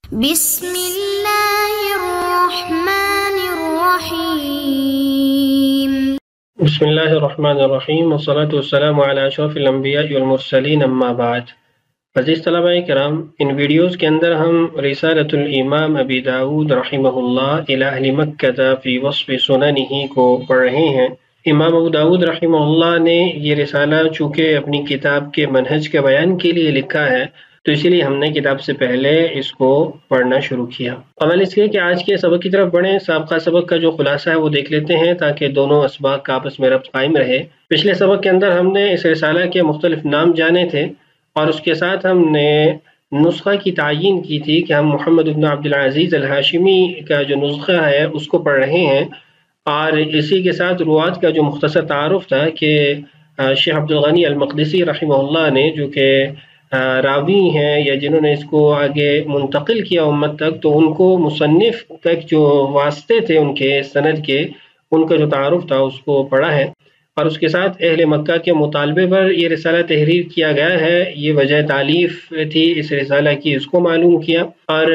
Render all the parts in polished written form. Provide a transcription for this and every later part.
بسم اللہ الرحمن الرحیم بسم اللہ الرحمن الرحیم والصلاة والسلام علی اشرف الانبیاء والمرسلین اما بعد۔ عزیز طلباء کرام، ان ویڈیوز کے اندر ہم رسالۃ الامام ابی داود رحمہ اللہ الی اہل مکہ فی وصف سننہ کو پڑھ رہے ہیں۔ امام ابو داود رحمہ اللہ نے یہ رسالہ چونکہ اپنی کتاب کے منہج کے بیان کے لیے لکھا ہے، تو اسی لیے ہم نے کتاب سے پہلے اس کو پڑھنا شروع کیا۔ عمل اس لیے کہ آج کے سبق کی طرف بڑھیں، سابقہ سبق کا جو خلاصہ ہے وہ دیکھ لیتے ہیں تاکہ دونوں اسباق کا آپس میں ربط قائم رہے۔ پچھلے سبق کے اندر ہم نے اس رسالہ کے مختلف نام جانے تھے اور اس کے ساتھ ہم نے نسخہ کی تعیین کی تھی کہ ہم محمد بن عبد العزیز الہاشمی کا جو نسخہ ہے اس کو پڑھ رہے ہیں، اور اسی کے ساتھ روات کا جو مختصر تعارف تھا کہ شیخ عبد الغنی المقدسی رحمہ اللہ نے، جو کہ راوی ہیں یا جنہوں نے اس کو آگے منتقل کیا امت تک، تو ان کو مصنف تک جو واسطے تھے ان کے سند کے، ان کا جو تعارف تھا اس کو پڑھا ہے، اور اس کے ساتھ اہل مکہ کے مطالبے پر یہ رسالہ تحریر کیا گیا ہے، یہ وجہ تالیف تھی اس رسالہ کی، اس کو معلوم کیا، اور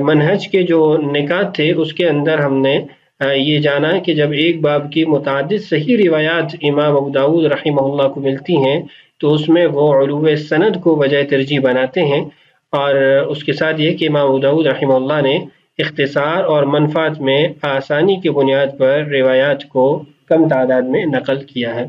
منہج کے جو نکات تھے اس کے اندر ہم نے یہ جانا کہ جب ایک باب کی متعدد صحیح روایات امام ابو داود رحمہ اللہ کو ملتی ہیں تو اس میں وہ علو سند کو وجہ ترجیح بناتے ہیں، اور اس کے ساتھ یہ کہ امام ابو داود رحمہ اللہ نے اختصار اور منفعت میں آسانی کی بنیاد پر روایات کو کم تعداد میں نقل کیا ہے۔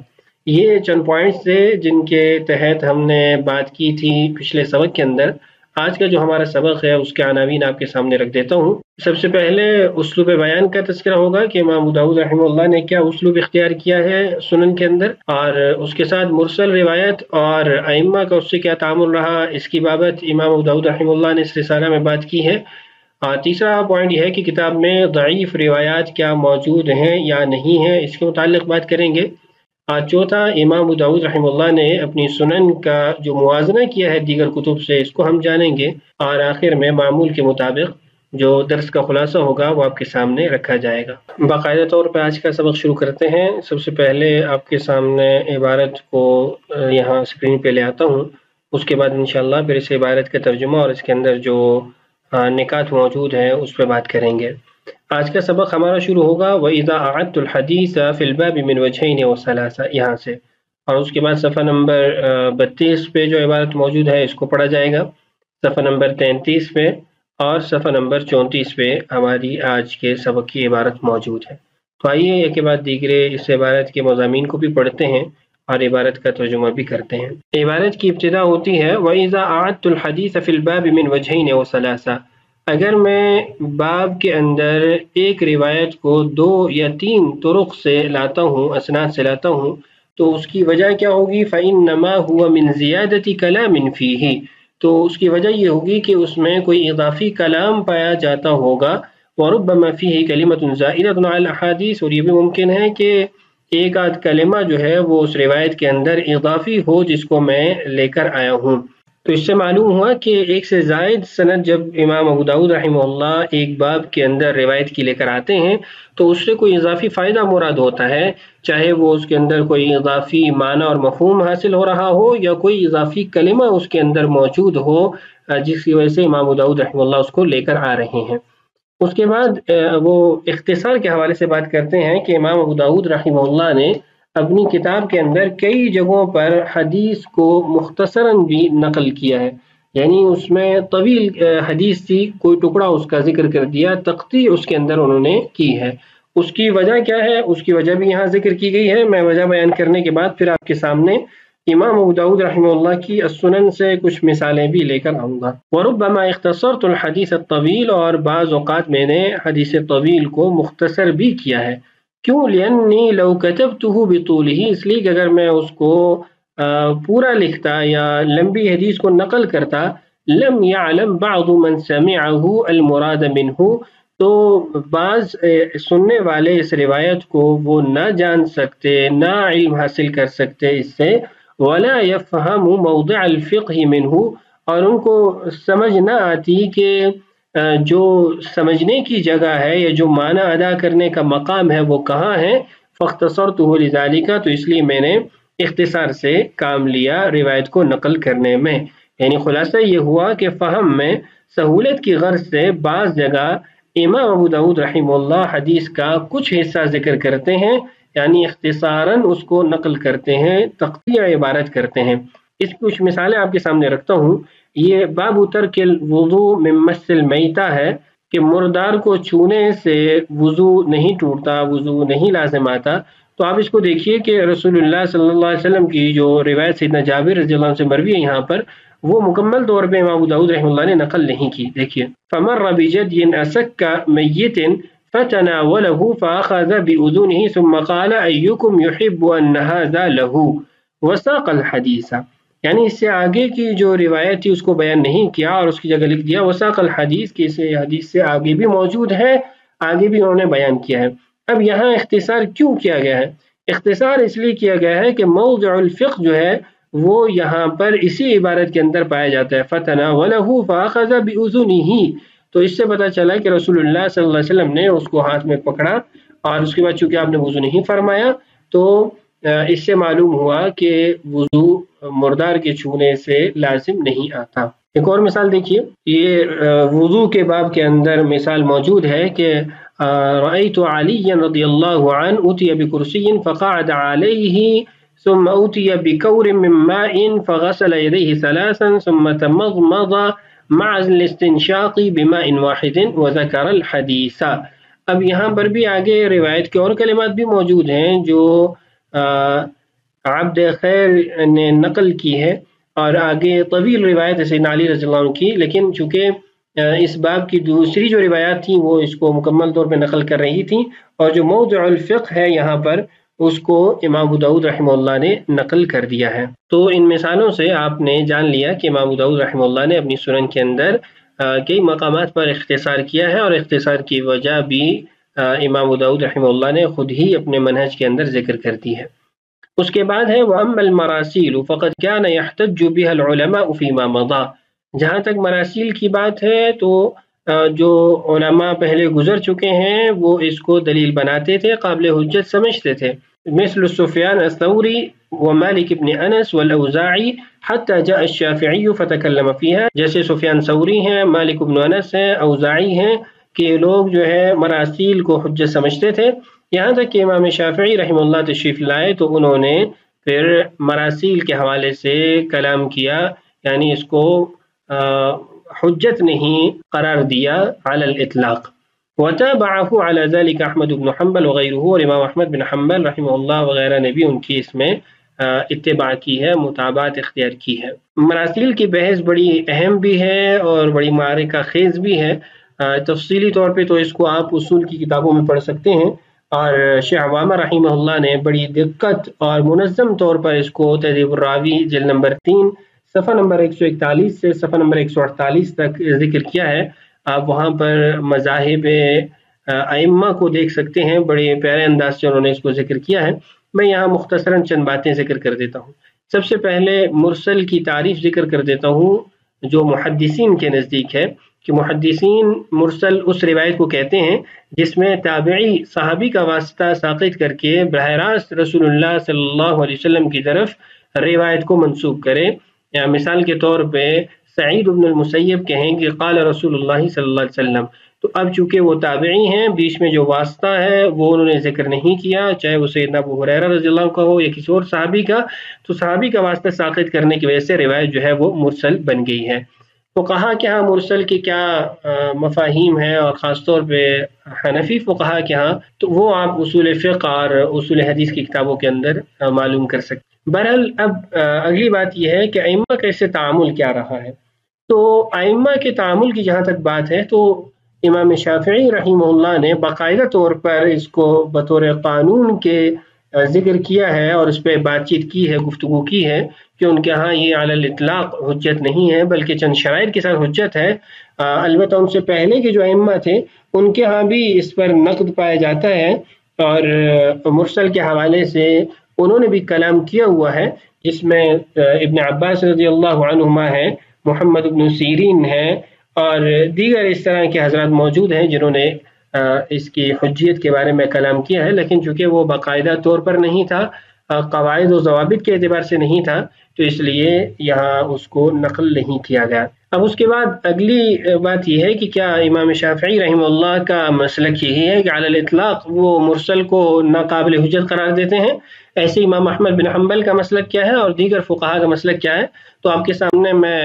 یہ چند پوائنٹس تھے جن کے تحت ہم نے بات کی تھی پچھلے سبق کے اندر۔ آج کا جو ہمارا سبق ہے اس کے عناوین آپ کے سامنے رکھ دیتا ہوں۔ سب سے پہلے اسلوب بیان کا تذکرہ ہوگا کہ امام ابو داود رحمہ اللہ نے کیا اسلوب اختیار کیا ہے سنن کے اندر، اور اس کے ساتھ مرسل روایت اور ائمہ کا اس سے کیا تعامل رہا، اس کی بابت امام ابو داود رحمہ اللہ نے اس رسالہ میں بات کی ہے۔ اور تیسرا پوائنٹ یہ ہے کہ کتاب میں ضعیف روایات کیا موجود ہیں یا نہیں ہیں، اس کے متعلق بات کریں گے۔ اور چوتھا، امام ابو داود رحمہ اللہ نے اپنی سنن کا جو موازنہ کیا ہے دیگر کتب سے، اس کو ہم جانیں گے، اور آخر میں معمول کے مطابق جو درس کا خلاصہ ہوگا وہ آپ کے سامنے رکھا جائے گا۔ باقاعدہ طور پہ آج کا سبق شروع کرتے ہیں۔ سب سے پہلے آپ کے سامنے عبارت کو یہاں اسکرین پہ لے آتا ہوں، اس کے بعد انشاءاللہ پھر اس عبارت کا ترجمہ اور اس کے اندر جو نکات موجود ہیں اس پہ بات کریں گے۔ آج کا سبق ہمارا شروع ہوگا وَإِذَا أَعَدْتُ الْحَدِيثَ فِي الْبَابِ مِنْ وَجْهَيْنِ وَثَلَاثَةٍ، یہاں سے، اور اس کے بعد صفحہ نمبر 32 پہ جو عبارت موجود ہے اس کو پڑھا جائے گا، صفحہ نمبر 33 پہ اور صفحہ نمبر 34 پہ ہماری آج کے سبق کی عبارت موجود ہے۔ تو آئیے ایک کے بعد دیگرے اس عبارت کے مضامین کو بھی پڑھتے ہیں اور عبارت کا ترجمہ بھی کرتے ہیں۔ عبارت کی ابتدا ہوتی ہے وَإِذَا أَعَدْتُ الْحَدِيثَ فِي الْبَابِ مِنْ وَجْهَيْنِ وَثَلَاثَةٍ، اگر میں باب کے اندر ایک روایت کو 2 یا 3 طرق سے لاتا ہوں، اسناد سے لاتا ہوں، تو اس کی وجہ کیا ہوگی؟ فَإِنَّمَا هُوَ مِنْ زِيَادَةِ كَلَامٍ فِيهِ، تو اس کی وجہ یہ ہوگی کہ اس میں کوئی اضافی کلام پایا جاتا ہوگا۔ وَرُبَّمَا فِيهِ كَلِمَةٌ زَائِدَةٌ عَلَى الْأَحَادِيثِ، اور یہ بھی ممکن ہے کہ ایک آدھ کلمہ جو ہے وہ اس روایت کے اندر اضافی ہو جس کو میں لے کر آیا ہوں۔ تو اس سے معلوم ہوا کہ ایک سے زائد سند جب امام ابو داود رحمہ اللہ ایک باب کے اندر روایت کی لے کر آتے ہیں تو اس سے کوئی اضافی فائدہ مراد ہوتا ہے، چاہے وہ اس کے اندر کوئی اضافی معنی اور مفہوم حاصل ہو رہا ہو یا کوئی اضافی کلمہ اس کے اندر موجود ہو جس کی وجہ سے امام ابو داود رحمہ اللہ اس کو لے کر آ رہے ہیں۔ اس کے بعد وہ اختصار کے حوالے سے بات کرتے ہیں کہ امام ابو داود رحمہ اللہ نے اپنی کتاب کے اندر کئی جگہوں پر حدیث کو مختصراً بھی نقل کیا ہے، یعنی اس میں طویل حدیث تھی، کوئی ٹکڑا اس کا ذکر کر دیا، تقطیع اس کے اندر انہوں نے کی ہے۔ اس کی وجہ کیا ہے؟ اس کی وجہ بھی یہاں ذکر کی گئی ہے۔ میں وجہ بیان کرنے کے بعد پھر آپ کے سامنے امام ابو داود رحمہ اللہ کی السنن سے کچھ مثالیں بھی لے کر آؤں گا۔ وَرُبَّمَا اخْتَصَرْتُ الْحَدِيثَ الطَّوِيلَ، اور بعض اوقات میں نے حدیث طویل کو مختصر بھی کیا ہے۔ کیوں؟ لِأَنِّي لَوْ كَتَبْتُهُ بِطُولِهِ، اس لیے کہ اگر میں اس کو پورا لکھتا یا لمبی حدیث کو نقل کرتا، لم يعلم بعض من سمعه المراد منه، تو بعض سننے والے اس روایت کو وہ نہ جان سکتے، نہ علم حاصل کر سکتے اس سے، ولا يفهم موضع الفقه منه، اور ان کو سمجھ نہ آتی کہ جو سمجھنے کی جگہ ہے یا جو معنی ادا کرنے کا مقام ہے وہ کہاں ہے۔ فاختصرته لذلك، تو اس لیے میں نے اختصار سے کام لیا روایت کو نقل کرنے میں، یعنی خلاصہ یہ ہوا کہ فہم میں سہولت کی غرض سے بعض جگہ امام ابو داؤد رحمہ اللہ حدیث کا کچھ حصہ ذکر کرتے ہیں، یعنی اختصاراً اس کو نقل کرتے ہیں، تقطیع عبارت کرتے ہیں۔ اس کی کچھ مثالیں آپ کے سامنے رکھتا ہوں۔ یہ باب ترک الوضوء من مس المیتہ ہے کہ مردار کو چھونے سے وضو نہیں ٹوٹتا، وضو نہیں لازم آتا۔ تو آپ اس کو دیکھیے کہ رسول اللہ صلی اللہ علیہ وسلم کی جو روایت سیدنا جابر رضی اللہ عنہ سے مروی ہے یہاں پر، وہ مکمل طور پہ امام ابو داؤد رحمہ اللہ نے نقل نہیں کی۔ دیکھیے فمر بجدی اسک میت فتناوله فاخذ باذنه ثم قال ایکم یحب ان هذا له وساق الحدیث، یعنی اس سے آگے کی جو روایت تھی اس کو بیان نہیں کیا اور اس کی جگہ لکھ دیا وساق الحدیث، کہ اس حدیث سے آگے بھی موجود ہے، آگے بھی انہوں نے بیان کیا ہے۔ اب یہاں اختصار کیوں کیا گیا ہے؟ اختصار اس لیے کیا گیا ہے کہ موضع الفقہ جو ہے وہ یہاں پر اسی عبارت کے اندر پایا جاتا ہے، فَتَنَاوَلَهُ فَأَخَذَ بِأُذُنِهِ، تو اس سے پتہ چلا کہ رسول اللہ صلی اللہ علیہ وسلم نے اس کو ہاتھ میں پکڑا، اور اس کے بعد چونکہ آپ نے وضو نہیں فرمایا تو اس سے معلوم ہوا کہ وضو مردار کے چھونے سے لازم نہیں آتا۔ ایک اور مثال دیکھیے، یہ وضو کے باب کے اندر مثال موجود ہے کہ رأيت علي رضي الله عنه أتي بكرسي فقعد عليه ثم أتي بكور من ماء فغسل يديه ثلاثا ثم تمضمض مع الاستنشاق بماء واحد وذكر الحديث۔ اب یہاں پر بھی آگے روایت کے اور کلمات بھی موجود ہیں جو عبد خیر نے نقل کی ہے، اور آگے طویل روایت ہے سیدنا علی رضی اللہ عنہ کی، لیکن چونکہ اس باب کی دوسری جو روایات تھیں وہ اس کو مکمل طور پہ نقل کر رہی تھیں، اور جو موضع الفقہ ہے یہاں پر اس کو امام ابو داؤد رحمہ اللہ نے نقل کر دیا ہے۔ تو ان مثالوں سے آپ نے جان لیا کہ امام ابو داؤد رحمہ اللہ نے اپنی سنن کے اندر کئی مقامات پر اختصار کیا ہے، اور اختصار کی وجہ بھی امام ابو داؤد رحمہ اللہ نے خود ہی اپنے منہج کے اندر ذکر کر دی ہے۔ اس کے بعد ہے وَأَمَّا الْمَرَاسِيلُ فَقَدْ كَانَ يَحْتَجُّ بِهَا الْعُلَمَاءُ فِي مَا مَضَى۔ جہاں تک مراسیل کی بات ہے تو جو علماء پہلے گزر چکے ہیں وہ اس کو دلیل بناتے تھے، قابل حجت سمجھتے تھے، مثل سفیان الثوری ومالک ابن انس والاوزاعی حتی جاء الشافعی فتکلم فیہا، جیسے سفیان ثوری ہیں، مالک ابن انس ہیں، اوزاعی ہیں، کہ یہ لوگ جو ہے مراسیل کو حجت سمجھتے تھے، یہاں تک کہ امام شافعی رحمہ اللہ تشریف لائے تو انہوں نے پھر مراسیل کے حوالے سے کلام کیا، یعنی اس کو حجت نہیں قرار دیا علی الاطلاق۔ وتابعه على ذلك احمد بن حنبل وغیرہ، اور امام احمد بن حنبل رحمہ اللہ وغیرہ نے بھی ان کی اس میں اتباع کی ہے، متابعت اختیار کی ہے۔ مراسیل کی بحث بڑی اہم بھی ہے اور بڑی معرکہ خیز بھی ہے، تفصیلی طور پہ تو اس کو آپ اصول کی کتابوں میں پڑھ سکتے ہیں، اور شیخ عوامہ رحمہ اللہ نے بڑی دقت اور منظم طور پر اس کو تہذیب الراوی جلد نمبر 3 صفحہ نمبر 141 سے صفحہ نمبر 148 تک ذکر کیا ہے۔ آپ وہاں پر مذاہب ائمہ کو دیکھ سکتے ہیں، بڑے پیارے انداز سے انہوں نے اس کو ذکر کیا ہے۔ میں یہاں مختصراً چند باتیں ذکر کر دیتا ہوں۔ سب سے پہلے مرسل کی تعریف ذکر کر دیتا ہوں جو محدثین کے نزدیک ہے، کہ محدثین مرسل اس روایت کو کہتے ہیں جس میں تابعی صحابی کا واسطہ ساقط کر کے براہ راست رسول اللہ صلی اللہ علیہ وسلم کی طرف روایت کو منسوب کرے۔ یا مثال کے طور پہ سعید بن المسیب کہیں کہ قال رسول اللہ صلی اللہ علیہ وسلم، تو اب چونکہ وہ تابعی ہیں، بیچ میں جو واسطہ ہے وہ انہوں نے ذکر نہیں کیا، چاہے وہ سیدنا ابو ہریرہ رضی اللہ عنہ کا ہو یا کسی اور صحابی کا، تو صحابی کا واسطہ ساقط کرنے کی وجہ سے روایت جو ہے وہ مرسل بن گئی ہے۔ فقہا کے ہاں مرسل کی کیا مفاہیم ہے، اور خاص طور پہ حنفی فقہا کے ہاں، تو وہ آپ اصول فقہ اور اصول حدیث کی کتابوں کے اندر معلوم کر سکتے۔ بہرحال اب اگلی بات یہ ہے کہ ائمہ کا اس سے تعامل کیا رہا ہے۔ تو ائمہ کے تعامل کی جہاں تک بات ہے تو امام شافعی رحمہ اللہ نے باقاعدہ طور پر اس کو بطور قانون کے ذکر کیا ہے اور اس پہ بات چیت کی ہے، گفتگو کی ہے کہ ان کے ہاں یہ علی الاطلاق حجت نہیں ہے بلکہ چند شرائط کے ساتھ حجت ہے۔ البتہ ان سے پہلے کے جو ائمہ تھے ان کے ہاں بھی اس پر نقد پایا جاتا ہے، اور مرسل کے حوالے سے انہوں نے بھی کلام کیا ہوا ہے، جس میں ابن عباس رضی اللہ عنہما ہے، محمد بن سیرین ہے، اور دیگر اس طرح کے حضرات موجود ہیں جنہوں نے اس کی حجیت کے بارے میں کلام کیا ہے، لیکن چونکہ وہ باقاعدہ طور پر نہیں تھا، قواعد و ضوابط کے اعتبار سے نہیں تھا، تو اس لیے یہاں اس کو نقل نہیں کیا گیا۔ اب اس کے بعد اگلی بات یہ ہے کہ کیا امام شافعی رحمہ اللہ کا مسلک یہی ہے کہ علی الاطلاق وہ مرسل کو ناقابل حجت قرار دیتے ہیں؟ ایسے امام احمد بن حنبل کا مسلک کیا ہے اور دیگر فقہا کا مسلک کیا ہے؟ تو آپ کے سامنے میں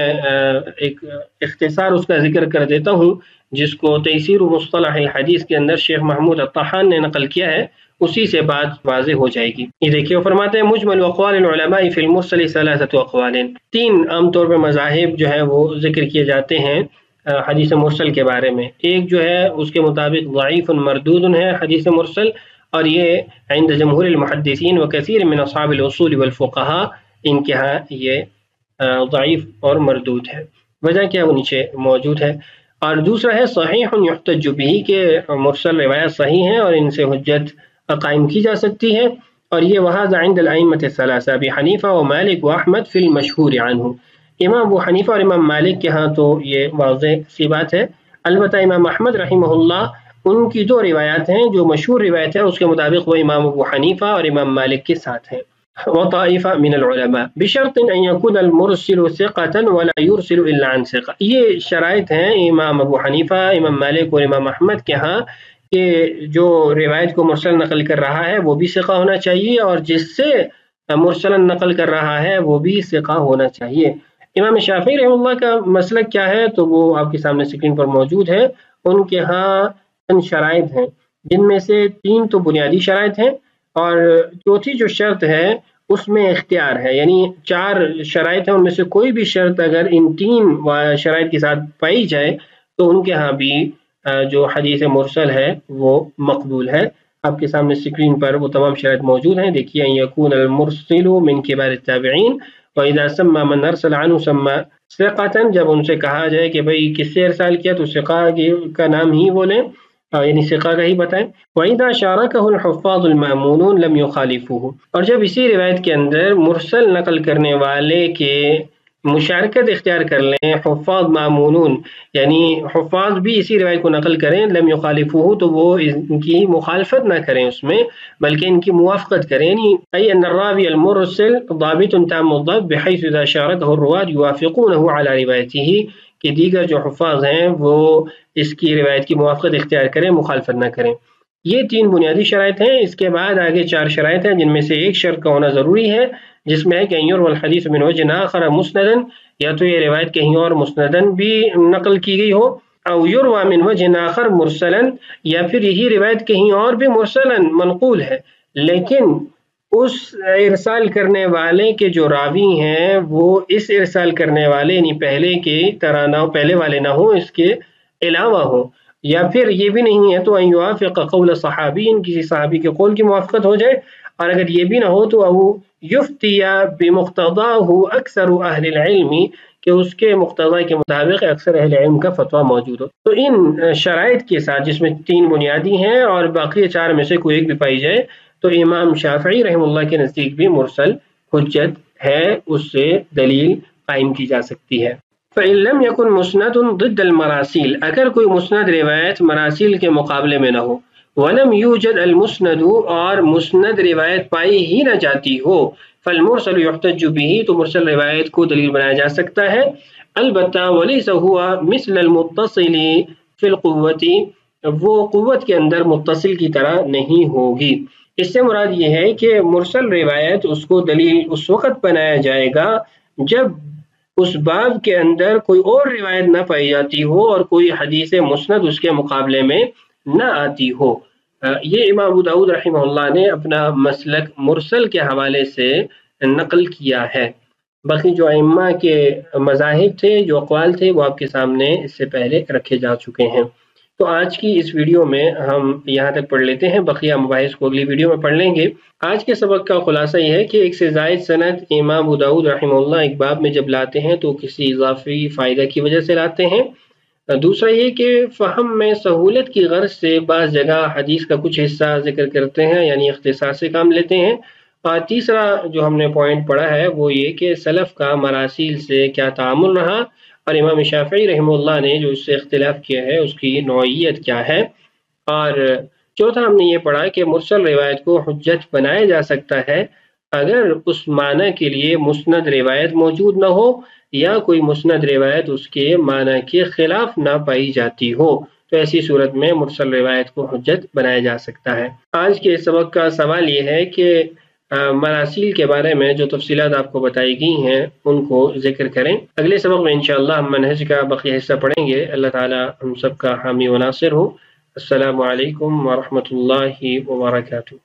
ایک اختصار اس کا ذکر کر دیتا ہوں، جس کو تیسیر مصطلح الحدیث کے اندر شیخ محمود الطحان نے نقل کیا ہے، اسی سے بات واضح ہو جائے گی۔ یہ دیکھیے، وہ فرماتے ہیں مجمل اقوال العلماء فی المرسل ثلاثة اقوال، تین عام طور پہ مذاہب جو ہے وہ ذکر کیے جاتے ہیں حدیث مرسل کے بارے میں۔ ایک جو ہے اس کے مطابق ضعیف مردود ہے حدیث مرسل، اور یہ عند جمہور المحدثین وکثیر من اصحاب الاصول والفقہاء، ان کے ہاں یہ ضعیف اور مردود ہے۔ وجہ کیا وہ نیچے موجود ہے۔ اور دوسرا ہے صحیح یحتج بہ، کہ مرسل روایت صحیح ہیں اور ان سے حجت قائم کی جا سکتی ہے، اور یہ وہذا عند الائمۃ الثلاثہ ابی حنیفہ و مالک و احمد فی المشہور عنہ، امام ابو حنیفہ اور امام مالک کے ہاں تو یہ واضح سی بات ہے۔ البتہ امام احمد رحمہ اللہ ان کی دو روایات ہیں جو مشہور روایت ہے، اس کے مطابق وہ امام ابو حنیفہ اور امام مالک کے ساتھ ہیں۔ وطائفہ من العلماء بشرط ان يكون المرسل ثقة ولا يرسل الا عن ثقة، یہ شرائط ہیں امام ابو حنیفہ، امام مالک اور امام احمد کے ہاں کہ جو روایت کو مرسل نقل کر رہا ہے وہ بھی ثقہ ہونا چاہیے، اور جس سے مرسل نقل کر رہا ہے وہ بھی ثقہ ہونا چاہیے۔ امام شافعی رحمہ اللہ کا مسلک کیا ہے تو وہ آپ کے سامنے اسکرین پر موجود ہے۔ ان کے ہاں چند شرائط ہیں، جن میں سے تین تو بنیادی شرائط ہیں، اور چوتھی جو شرط ہے اس میں اختیار ہے، یعنی چار شرائط ہیں، ان میں سے کوئی بھی شرط اگر ان تین شرائط کے ساتھ پائی جائے تو ان کے ہاں بھی جو حدیث مرسل ہے وہ مقبول ہے۔ آپ کے سامنے اسکرین پر وہ تمام شرائط موجود ہیں، دیکھیے یکون المرسل من کبار التابعین وَإِذَا سَمَّى مَنْ أَرْسَلَ عَنْهُ سَمَّى ثِقَةً، جب ان سے کہا جائے کہ بھئی کس سے ارسال کیا تو ثقہ کا نام ہی بولیں، یعنی ثقہ کا ہی بتائیں۔ وَإِذَا شَارَكَهُ الْحُفَّاظُ الْمَأْمُونُونَ لَمْ يُخَالِفُوهُ، اور جب اسی روایت کے اندر مرسل نقل کرنے والے کے مشارکت اختیار کر لیں حفاظ مامونون، یعنی حفاظ بھی اسی روایت کو نقل کریں، لم یخالفوہ، تو وہ ان کی مخالفت نہ کریں اس میں بلکہ ان کی موافقت کریں، یعنی ای ان الراوی المرسل ضابط تام الضبط بحیث اذا شارکہ الرواة یوافقونہ علی روایتہ، کہ دیگر جو حفاظ ہیں وہ اس کی روایت کی موافقت اختیار کریں، مخالفت نہ کریں۔ یہ تین بنیادی شرائط ہیں۔ اس کے بعد آگے چار شرائط ہیں، جن میں سے ایک شرط کا ہونا ضروری ہے، جس میں ہے کہ یروی الحدیث من وجہ آخر مسندن، یا تو یہ روایت کہیں اور مسندن بھی نقل کی گئی ہو، او یروی من وجہ آخر مرسلن، یا پھر یہی روایت کہیں اور بھی مرسلن منقول ہے لیکن اس ارسال کرنے والے کے جو راوی ہیں وہ اس ارسال کرنے والے یعنی پہلے کے طرح نہ ہو، پہلے والے نہ ہو، اس کے علاوہ ہو، یا پھر یہ بھی نہیں ہے تو ان یوافق قول صحابی، کسی صحابی کے قول کی موافقت ہو جائے، اور اگر یہ بھی نہ ہو تو او یفتی بمقتضاہ اکثر اہل العلم، کہ اس کے مقتضا کے مطابق اکثر اہل علم کا فتویٰ موجود ہو۔ تو ان شرائط کے ساتھ، جس میں تین بنیادی ہیں اور باقی چار میں سے کوئی ایک بھی پائی جائے، تو امام شافعی رحم اللہ کے نزدیک بھی مرسل حجت ہے، اس سے دلیل قائم کی جا سکتی ہے۔ فَإِن لَمْ يَكُنْ مُسْنَدٌ ضِدَّ الْمَرَاسِيلِ، اگر کوئی مسند روایت مراسیل کے مقابلے میں نہ ہو، وَلَمْ يُوجَدْ الْمُسْنَدُ، اور مسند روایت پائی ہی نہ جاتی ہو، فَالْمُرْسَلُ يُحْتَجُّ بِهِ، تو مرسل روایت کو دلیل بنایا جا سکتا ہے، البتہ وَلَيْسَ هُوَ مِثْلَ الْمُتَّصِلِ فِي الْقُوَّةِ، وہ قوت کے اندر متصل کی طرح نہیں ہوگی۔ اس سے مراد یہ ہے کہ مرسل روایت اس کو دلیل اس وقت بنایا جائے گا جب اس باب کے اندر کوئی اور روایت نہ پائی جاتی ہو اور کوئی حدیث مسند اس کے مقابلے میں نہ آتی ہو۔ یہ امام ابو داؤد رحمہ اللہ نے اپنا مسلک مرسل کے حوالے سے نقل کیا ہے۔ باقی جو ائمہ کے مذاہب تھے، جو اقوال تھے، وہ آپ کے سامنے اس سے پہلے رکھے جا چکے ہیں۔ تو آج کی اس ویڈیو میں ہم یہاں تک پڑھ لیتے ہیں، بقیہ مباحث کو اگلی ویڈیو میں پڑھ لیں گے۔ آج کے سبق کا خلاصہ یہ ہے کہ ایک سے زائد سند امام ابو داؤد رحمہ اللہ ایک باب میں جب لاتے ہیں تو کسی اضافی فائدہ کی وجہ سے لاتے ہیں۔ دوسرا یہ کہ فہم میں سہولت کی غرض سے بعض جگہ حدیث کا کچھ حصہ ذکر کرتے ہیں، یعنی اختصار سے کام لیتے ہیں۔ اور تیسرا جو ہم نے پوائنٹ پڑھا ہے وہ یہ کہ سلف کا مراسیل سے کیا تعامل رہا، اور امام شافعی رحمہ اللہ نے جو اس سے اختلاف کیا ہے اس کی نوعیت کیا ہے۔ اور چوتھا ہم نے یہ پڑھا کہ مرسل روایت کو حجت بنایا جا سکتا ہے اگر اس معنی کے لیے مسند روایت موجود نہ ہو یا کوئی مسند روایت اس کے معنی کے خلاف نہ پائی جاتی ہو تو ایسی صورت میں مرسل روایت کو حجت بنایا جا سکتا ہے۔ آج کے سبق کا سوال یہ ہے کہ مراسیل کے بارے میں جو تفصیلات آپ کو بتائی گئی ہیں ان کو ذکر کریں۔ اگلے سبق میں انشاءاللہ ہم منہج کا بقیہ حصہ پڑھیں گے۔ اللہ تعالی ہم سب کا حامی و ناصر ہو۔ السلام علیکم ورحمۃ اللہ وبرکاتہ۔